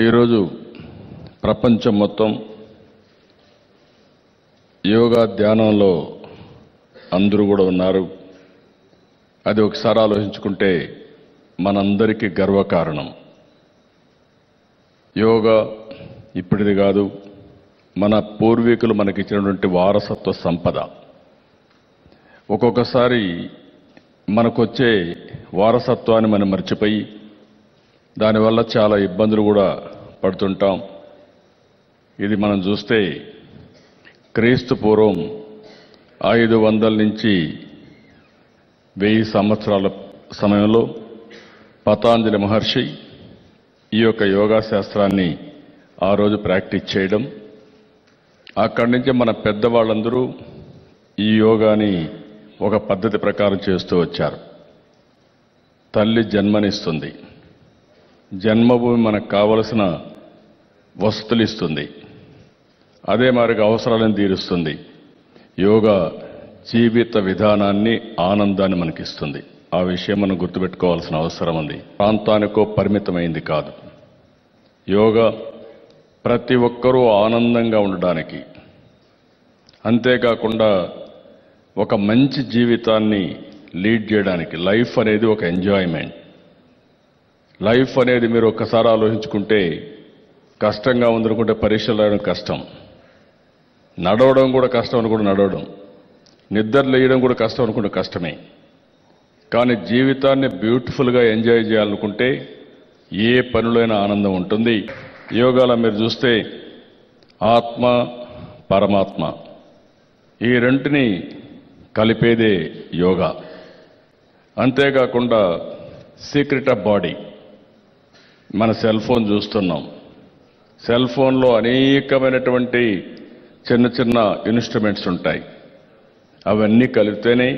ఈరోజు ప్రపంచం మొత్తం యోగా ధ్యానంలో అందరూ కూడా ఉన్నారు. అది ఒకసారి ఆలోచించుకుంటే మనందరికీ గర్వకారణం. యోగా ఇప్పటిది కాదు, మన పూర్వీకులు మనకిచ్చినటువంటి వారసత్వ సంపద. ఒక్కొక్కసారి మనకొచ్చే వారసత్వాన్ని మనం మర్చిపోయి దానివల్ల చాలా ఇబ్బందులు కూడా పడుతుంటాం. ఇది మనం చూస్తే క్రీస్తు పూర్వం 500 నుంచి 1000 సంవత్సరాల సమయంలో పతాంజలి మహర్షి ఈ యొక్క యోగా శాస్త్రాన్ని ఆ రోజు ప్రాక్టీస్ చేయడం, అక్కడి నుంచి మన పెద్దవాళ్ళందరూ ఈ యోగాని ఒక పద్ధతి ప్రకారం చేస్తూ వచ్చారు. తల్లి జన్మనిస్తుంది, జన్మభూమి మనకు కావలసిన వసతులు ఇస్తుంది, అదే మనకు అవసరాలను తీరుస్తుంది. యోగా జీవిత విధానాన్ని, ఆనందాన్ని మనకిస్తుంది. ఆ విషయం మనం గుర్తుపెట్టుకోవాల్సిన అవసరం ఉంది. ప్రాంతానికో పరిమితమైంది కాదు. యోగా ప్రతి ఒక్కరూ ఆనందంగా ఉండడానికి, అంతేకాకుండా ఒక మంచి జీవితాన్ని లీడ్ చేయడానికి. లైఫ్ అనేది ఒక ఎంజాయ్మెంట్. లైఫ్ అనేది మీరు ఒక్కసారి ఆలోచించుకుంటే, కష్టంగా ఉందనుకుంటే పరీక్షలు రాయడం కష్టం, నడవడం కూడా కష్టం అనుకుంటే నడవడం, నిద్ర లేయడం కూడా కష్టం అనుకుంటే కష్టమే. కానీ జీవితాన్ని బ్యూటిఫుల్గా ఎంజాయ్ చేయాలనుకుంటే ఏ పనులైనా ఆనందం ఉంటుంది. యోగాలో మీరు చూస్తే ఆత్మ, పరమాత్మ ఈ రెంటిని కలిపేదే యోగా. అంతేకాకుండా సీక్రెట్ ఆఫ్ బాడీ. మన సెల్ ఫోన్ చూస్తున్నాం. సెల్ ఫోన్లో అనేకమైనటువంటి చిన్న చిన్న ఇన్స్ట్రుమెంట్స్ ఉంటాయి. అవన్నీ కలిపితేనే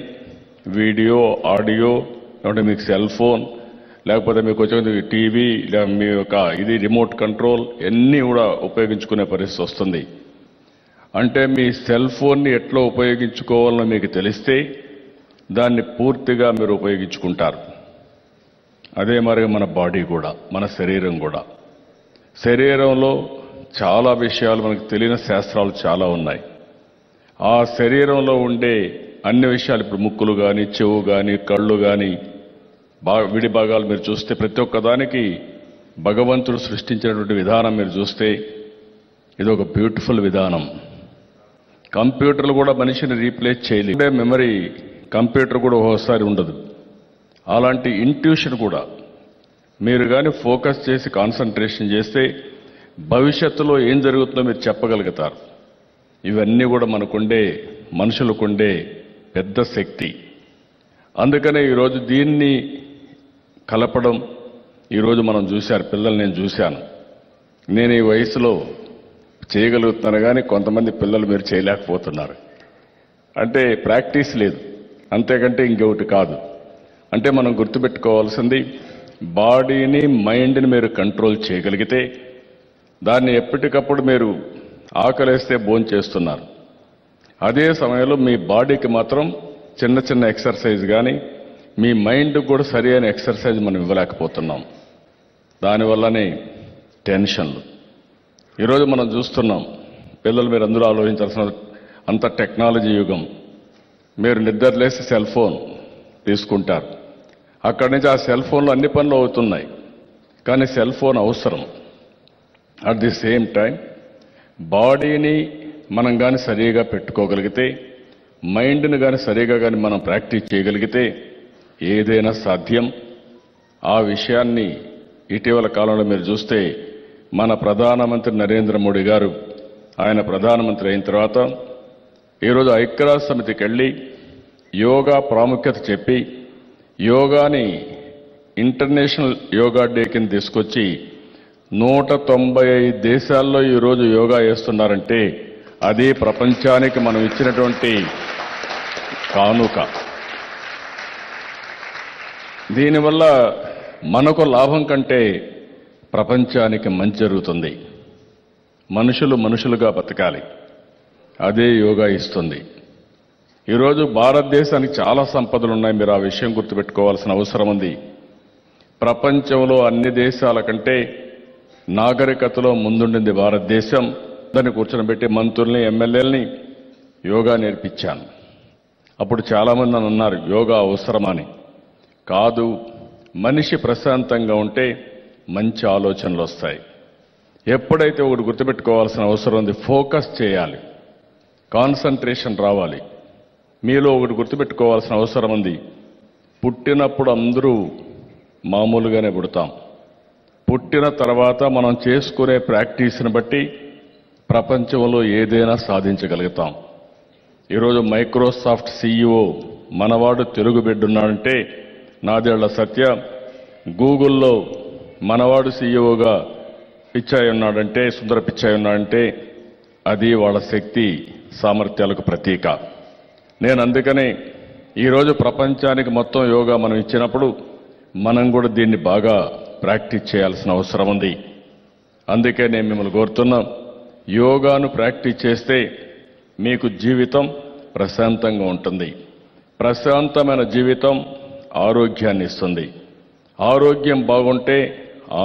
వీడియో, ఆడియో, లేకుంటే మీకు సెల్ ఫోన్, లేకపోతే మీకు వచ్చే టీవీ, మీ యొక్క ఇది రిమోట్ కంట్రోల్ అన్నీ కూడా ఉపయోగించుకునే పరిస్థితి వస్తుంది. అంటే మీ సెల్ ఫోన్ని ఎట్లా ఉపయోగించుకోవాలో మీకు తెలిస్తే దాన్ని పూర్తిగా మీరు ఉపయోగించుకుంటారు. అదే మరి మన బాడీ కూడా, మన శరీరం కూడా. శరీరంలో చాలా విషయాలు మనకు తెలియని శాస్త్రాలు చాలా ఉన్నాయి. ఆ శరీరంలో ఉండే అన్ని విషయాలు, ఇప్పుడు ముక్కులు కానీ, చెవు కానీ, కళ్ళు కానీ, విడి భాగాలు మీరు చూస్తే ప్రతి ఒక్కదానికి భగవంతుడు సృష్టించినటువంటి విధానం మీరు చూస్తే ఇది ఒక బ్యూటిఫుల్ విధానం. కంప్యూటర్లు కూడా మనిషిని రీప్లేస్ చేయలేదు. మెమరీ కంప్యూటర్ కూడా ఒకసారి ఉండదు. అలాంటి ఇంట్యూషన్ కూడా మీరు కానీ ఫోకస్ చేసి కాన్సన్ట్రేషన్ చేస్తే భవిష్యత్తులో ఏం జరుగుతుందో మీరు చెప్పగలుగుతారు. ఇవన్నీ కూడా మనకుండే, మనుషులకుండే పెద్ద శక్తి. అందుకనే ఈరోజు దీన్ని కలపడం, ఈరోజు మనం చూశారు, పిల్లలు నేను చూశాను. నేను ఈ వయసులో చేయగలుగుతున్నాను, కానీ కొంతమంది పిల్లలు మీరు చేయలేకపోతున్నారు. అంటే ప్రాక్టీస్ లేదు, అంతేకంటే ఇంకొకటి కాదు. అంటే మనం గుర్తుపెట్టుకోవాల్సింది, బాడీని, మైండ్ని మీరు కంట్రోల్ చేయగలిగితే, దాన్ని ఎప్పటికప్పుడు మీరు ఆకలేస్తే భోజనం చేస్తున్నారు, అదే సమయంలో మీ బాడీకి మాత్రం చిన్న చిన్న ఎక్సర్సైజ్ కానీ, మీ మైండ్కి కూడా సరి అయిన ఎక్సర్సైజ్ మనం ఇవ్వలేకపోతున్నాం. దానివల్లనే టెన్షన్లు. ఈరోజు మనం చూస్తున్నాం, పిల్లలు మీరు అందరూ ఆలోచించాల్సిన, అంత టెక్నాలజీ యుగం. మీరు నిద్రలేసి సెల్ ఫోన్ తీసుకుంటారు, అక్కడి నుంచి ఆ సెల్ ఫోన్లో అన్ని పనులు అవుతున్నాయి. కానీ సెల్ ఫోన్ అవసరం. అట్ ది సేమ్ టైం బాడీని మనం కానీ సరిగా పెట్టుకోగలిగితే, మైండ్ని కానీ సరిగా కానీ మనం ప్రాక్టీస్ చేయగలిగితే ఏదైనా సాధ్యం. ఆ విషయాన్ని ఇటీవల కాలంలో మీరు చూస్తే మన ప్రధానమంత్రి నరేంద్ర మోడీ గారు, ఆయన ప్రధానమంత్రి అయిన తర్వాత ఈరోజు ఐక్యరాజ్య సమితికి వెళ్ళి యోగా ప్రాముఖ్యత చెప్పి, యోగాని ఇంటర్నేషనల్ యోగా డే కింద తీసుకొచ్చి 195 దేశాల్లో ఈరోజు యోగా చేస్తున్నారంటే అది ప్రపంచానికి మనం ఇచ్చినటువంటి కానుక. దీనివల్ల మనకు లాభం కంటే ప్రపంచానికి మంచి జరుగుతుంది. మనుషులు మనుషులుగా బతకాలి, అదే యోగా ఇస్తుంది. ఈరోజు భారతదేశానికి చాలా సంపదలు ఉన్నాయి. మీరు ఆ విషయం గుర్తుపెట్టుకోవాల్సిన అవసరం ఉంది. ప్రపంచంలో అన్ని దేశాల కంటే నాగరికతలో ముందుండింది భారతదేశం. దాన్ని కూర్చొని మంత్రుల్ని ఎమ్మెల్యేలని యోగా నేర్పించాను. అప్పుడు చాలామంది నన్ను అన్నారు యోగా అవసరమని. కాదు, మనిషి ప్రశాంతంగా ఉంటే మంచి ఆలోచనలు వస్తాయి. ఎప్పుడైతే ఒకటి గుర్తుపెట్టుకోవాల్సిన అవసరం ఉంది, ఫోకస్ చేయాలి, కాన్సంట్రేషన్ రావాలి. మీలో ఒకటి గుర్తుపెట్టుకోవాల్సిన అవసరం ఉంది, పుట్టినప్పుడు అందరూ మామూలుగానే పుడతాం. పుట్టిన తర్వాత మనం చేసుకునే ప్రాక్టీస్ని బట్టి ప్రపంచంలో ఏదైనా సాధించగలుగుతాం. ఈరోజు మైక్రోసాఫ్ట్ CEO మనవాడు తెలుగు బిడ్డున్నాడంటే నాదేళ్ల సత్య, గూగుల్లో మనవాడు CEOగా పిచ్చాయి ఉన్నాడంటే, సుందర పిచ్చాయి ఉన్నాడంటే అది వాళ్ళ శక్తి సామర్థ్యాలకు ప్రతీక. నేను అందుకనే ఈరోజు ప్రపంచానికి మొత్తం యోగా మనం ఇచ్చినప్పుడు మనం కూడా దీన్ని బాగా ప్రాక్టీస్ చేయాల్సిన అవసరం ఉంది. అందుకే నేను మిమ్మల్ని కోరుతున్నా, యోగాను ప్రాక్టీస్ చేస్తే మీకు జీవితం ప్రశాంతంగా ఉంటుంది. ప్రశాంతమైన జీవితం ఆరోగ్యాన్ని ఇస్తుంది. ఆరోగ్యం బాగుంటే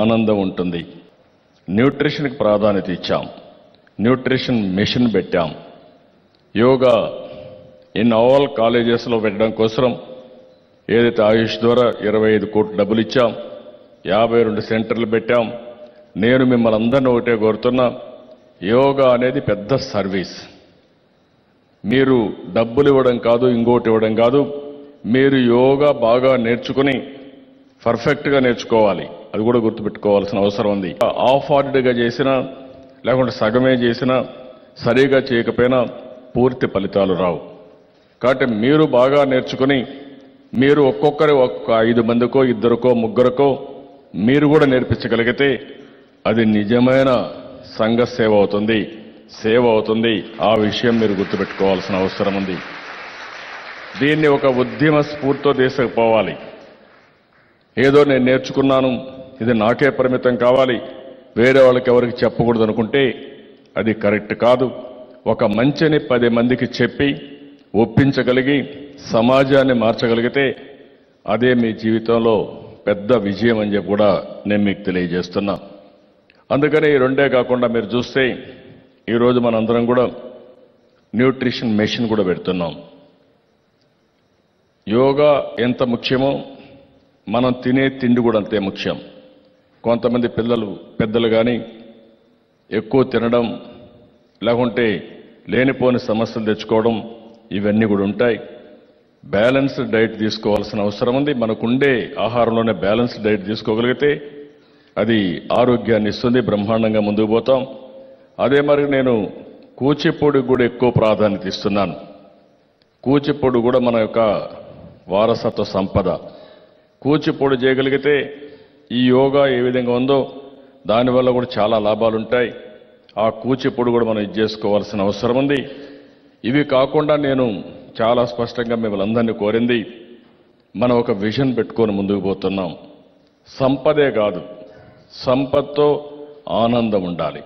ఆనందం ఉంటుంది. న్యూట్రిషన్కి ప్రాధాన్యత ఇచ్చాం, న్యూట్రిషన్ మిషన్ పెట్టాం. యోగా ఇన్ ఆల్ కాలేజెస్లో పెట్టడం కోసం ఏదైతే ఆయుష్ ద్వారా 25 కోట్లు డబ్బులు ఇచ్చాం, 52 సెంటర్లు పెట్టాం. నేను మిమ్మల్ని అందరినీ ఒకటే కోరుతున్నా, యోగా అనేది పెద్ద సర్వీస్. మీరు డబ్బులు ఇవ్వడం కాదు, ఇంకోటి ఇవ్వడం కాదు. మీరు యోగా బాగా నేర్చుకుని పర్ఫెక్ట్గా నేర్చుకోవాలి. అది కూడా గుర్తుపెట్టుకోవాల్సిన అవసరం ఉంది. హాఫ్ హార్టెడ్గా చేసినా లేకుంటే సగమే చేసినా సరిగా చేయకపోయినా పూర్తి ఫలితాలు రావు. కాబట్టి మీరు బాగా నేర్చుకుని మీరు ఒక్కొక్కరి 5 మందికో 2కో 3కో మీరు కూడా నేర్పించగలిగితే అది నిజమైన సంఘ సేవ అవుతుంది, సేవ అవుతుంది. ఆ విషయం మీరు గుర్తుపెట్టుకోవాల్సిన అవసరం ఉంది. దీన్ని ఒక ఉద్యమ స్ఫూర్తితో తీసుకుపోవాలి. ఏదో నేను నేర్చుకున్నాను, ఇది నాకే పరిమితం కావాలి, వేరే వాళ్ళకి ఎవరికి చెప్పకూడదు అనుకుంటే అది కరెక్ట్ కాదు. ఒక మంచిని 10 మందికి చెప్పి ఒప్పించగలిగి సమాజాన్ని మార్చగలిగితే అదే మీ జీవితంలో పెద్ద విజయం అని చెప్పి కూడా నేను మీకు తెలియజేస్తున్నా. అందుకని ఈ రెండే కాకుండా మీరు చూస్తే ఈరోజు మనందరం కూడా న్యూట్రిషన్ మెషిన్ కూడా పెడుతున్నాం. యోగా ఎంత ముఖ్యమో మనం తినే తిండి కూడా అంతే ముఖ్యం. కొంతమంది పెద్దలు కానీ ఎక్కువ తినడం, లేకుంటే లేనిపోని సమస్యలు తెచ్చుకోవడం, ఇవన్నీ కూడా ఉంటాయి. బ్యాలెన్స్డ్ డైట్ తీసుకోవాల్సిన అవసరం ఉంది. మనకుండే ఆహారంలోనే బ్యాలెన్స్డ్ డైట్ తీసుకోగలిగితే అది ఆరోగ్యాన్ని ఇస్తుంది, బ్రహ్మాండంగా ముందుకు పోతాం. అదే మరి నేను కూచిపూడికి కూడా ఎక్కువ ప్రాధాన్యత ఇస్తున్నాను. కూచిపూడి కూడా మన యొక్క వారసత్వ సంపద. కూచిపూడి చేయగలిగితే ఈ యోగా ఏ విధంగా ఉందో దానివల్ల కూడా చాలా లాభాలు ఉంటాయి. ఆ కూచిపూడి కూడా మనం చేసుకోవాల్సిన అవసరం ఉంది. ఇవి కాకుండా నేను చాలా స్పష్టంగా మిమ్మల్ని అందరినీ కోరింది, మనం ఒక విజన్ పెట్టుకొని ముందుకు పోతున్నాం. సంపదే కాదు, సంపత్తో ఆనందం ఉండాలి.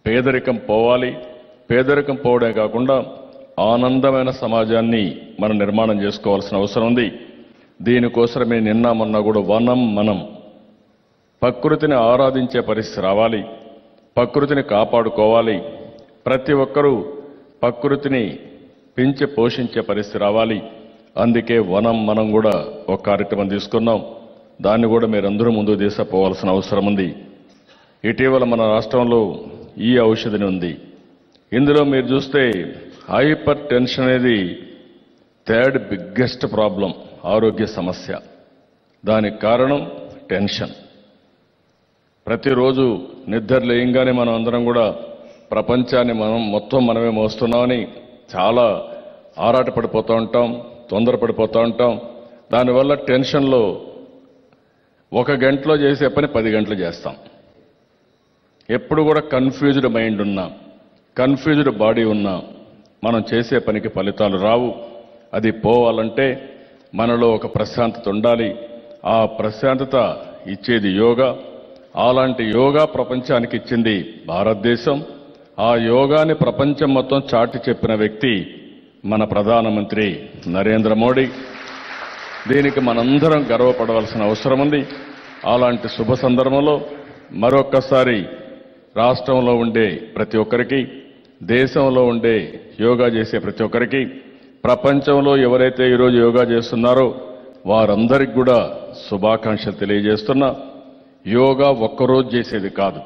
పేదరికం పోవాలి. పేదరికం పోవడమే కాకుండా ఆనందమైన సమాజాన్ని మనం నిర్మాణం చేసుకోవాల్సిన అవసరం ఉంది. దీనికోసమే నిన్న మొన్న కూడా వనం మనం ప్రకృతిని ఆరాధించే పరిస్థితి రావాలి. ప్రకృతిని కాపాడుకోవాలి. ప్రతి ఒక్కరూ ప్రకృతిని పెంచి పోషించే పరిస్థితి రావాలి. అందుకే వనం మనం కూడా ఒక కార్యక్రమం తీసుకున్నాం. దాన్ని కూడా మీరందరూ ముందుకు తీసుకుపోవాల్సిన అవసరం ఉంది. ఇటీవల మన రాష్ట్రంలో ఈ ఔషధిని ఉంది. ఇందులో మీరు చూస్తే హైపర్ టెన్షన్ అనేది థర్డ్ బిగ్గెస్ట్ ప్రాబ్లం, ఆరోగ్య సమస్య. దానికి కారణం టెన్షన్. ప్రతిరోజు నిద్ర లేయంగానే మనం అందరం కూడా ప్రపంచాన్ని మొత్తం మనమే మోస్తున్నామని చాలా ఆరాటపడిపోతూ ఉంటాం, తొందరపడిపోతూ ఉంటాం. దానివల్ల టెన్షన్లో 1 గంటలో చేసే పని 10 గంటలు చేస్తాం. ఎప్పుడు కూడా కన్ఫ్యూజ్డ్ మైండ్ ఉన్నా, కన్ఫ్యూజ్డ్ బాడీ ఉన్నా మనం చేసే పనికి ఫలితాలు రావు. అది పోవాలంటే మనలో ఒక ప్రశాంతత ఉండాలి. ఆ ప్రశాంతత ఇచ్చేది యోగా. అలాంటి యోగా ప్రపంచానికి ఇచ్చింది భారతదేశం. ఆ యోగాని ప్రపంచం మొత్తం చాటి చెప్పిన వ్యక్తి మన ప్రధానమంత్రి నరేంద్ర మోడీ. దీనికి మనందరం గర్వపడవలసిన అవసరం ఉంది. అలాంటి శుభ సందర్భంలో మరొక్కసారి రాష్ట్రంలో ఉండే ప్రతి ఒక్కరికి, దేశంలో ఉండే యోగా చేసే ప్రతి ఒక్కరికి, ప్రపంచంలో ఎవరైతే ఈరోజు యోగా చేస్తున్నారో వారందరికీ కూడా శుభాకాంక్షలు తెలియజేస్తున్నా. యోగా ఒక్కరోజు చేసేది కాదు,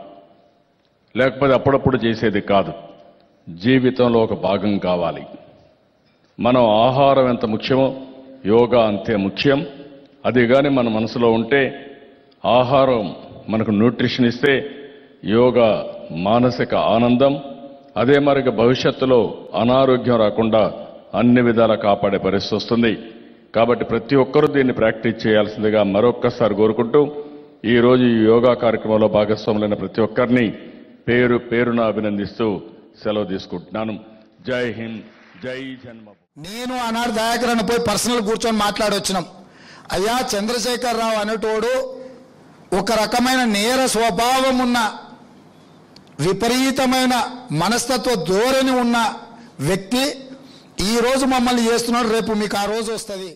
లేకపోతే అప్పుడప్పుడు చేసేది కాదు, జీవితంలో ఒక భాగం కావాలి. మనం ఆహారం ఎంత ముఖ్యమో యోగా అంతే ముఖ్యం. అది కానీ మన మనసులో ఉంటే, ఆహారం మనకు న్యూట్రిషన్ ఇస్తే యోగా మానసిక ఆనందం, అదే మరిగా భవిష్యత్తులో అనారోగ్యం రాకుండా అన్ని విధాలా కాపాడే పరిస్థితి వస్తుంది. కాబట్టి ప్రతి ఒక్కరూ దీన్ని ప్రాక్టీస్ చేయాల్సిందిగా మరొక్కసారి కోరుకుంటూ, ఈరోజు ఈ యోగా కార్యక్రమంలో భాగస్వాములైన ప్రతి ఒక్కరిని పేరు పేరున అభినందిస్తూ సెలవు తీసుకుంటున్నాను. జై హింద్, జై జన్మభూమి. నేను ఆనాడు దయాకరణ పోయి పర్సనల్ కూర్చొని మాట్లాడొచ్చినాం. అయ్యా, చంద్రశేఖరరావు అనేటోడు ఒక రకమైన నేర స్వభావం ఉన్న, విపరీతమైన మనస్తత్వ ధోరణి ఉన్న వ్యక్తి. ఈరోజు మమ్మల్ని చేస్తున్నాడు, రేపు మీకు ఆ రోజు వస్తుంది.